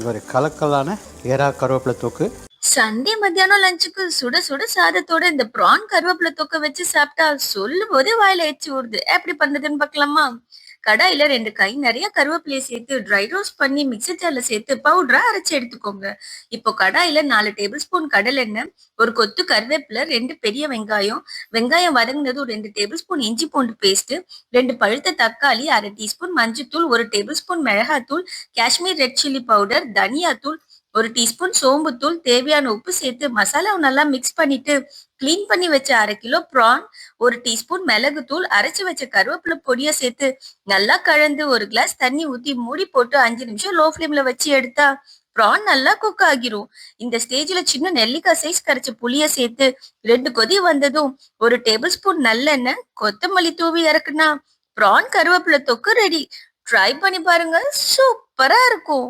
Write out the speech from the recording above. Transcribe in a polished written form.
ஒரு கலக்கலான எறா கருவேப்பிலை தொக்கு. சண்டே மத்தியானம் லஞ்சுக்கு சுட சுட சாதத்தோட இந்த ப்ரான் கருவேப்பிலை தொக்க வச்சு சாப்பிட்டா சொல்லும் போதே வாயில எச்சி ஊறுது. எப்படி பண்றதுன்னு பார்க்கலாமா? கடாயில 2 கை நிறைய கருவேப்பிலையை சேர்த்து ட்ரை ரோஸ்ட் பண்ணி மிக்ஸி ஜார்ல சேர்த்து பவுடரா அரைச்சு எடுத்துக்கோங்க. இப்போ கடாயில 4 டேபிள் ஸ்பூன் கடலெண்ணெய், ஒரு கொத்து கருவேப்பிலை, 2 பெரிய வெங்காயம், வெங்காயம் வதங்கினதும் 2 டேபிள் ஸ்பூன் இஞ்சி பூண்டு பேஸ்ட், 2 பழுத்த தக்காளி, 1/2 டீஸ்பூன் மஞ்சத்தூள், 1 டேபிள் ஸ்பூன் மிளகாத்தூள், காஷ்மீர் ரெட் சில்லி பவுடர், தனியாத்தூள், 1 டீஸ்பூன் சோம்புத்தூள், தேவையான உப்பு சேர்த்து மசாலாவை நல்லா மிக்ஸ் பண்ணிட்டு கிளீன் பண்ணி வச்ச 1/2 கிலோ ப்ரான், 1 டீஸ்பூன் மிளகுத்தூள், அரைச்சு வச்ச கருவேப்பிலை பொடியை சேர்த்து நல்லா கலந்து 1 கிளாஸ் தண்ணி ஊத்தி மூடி போட்டு 5 நிமிஷம் லோ ஃப்ளேம்ல வச்சு எடுத்தா ப்ரான் நல்லா குக் ஆகிரும். இந்த ஸ்டேஜ்ல சின்ன நெல்லிக்காய் சைஸ் கரைச்ச புளிய சேர்த்து 2 கொதி வந்ததும் 1 டேபிள் ஸ்பூன் நல்லெண்ணெய், கொத்தமல்லி தூவி இறக்குனா ப்ரான் கருவேப்பிலை தொக்கு ரெடி. ட்ரை பண்ணி பாருங்க, சூப்பரா இருக்கும்.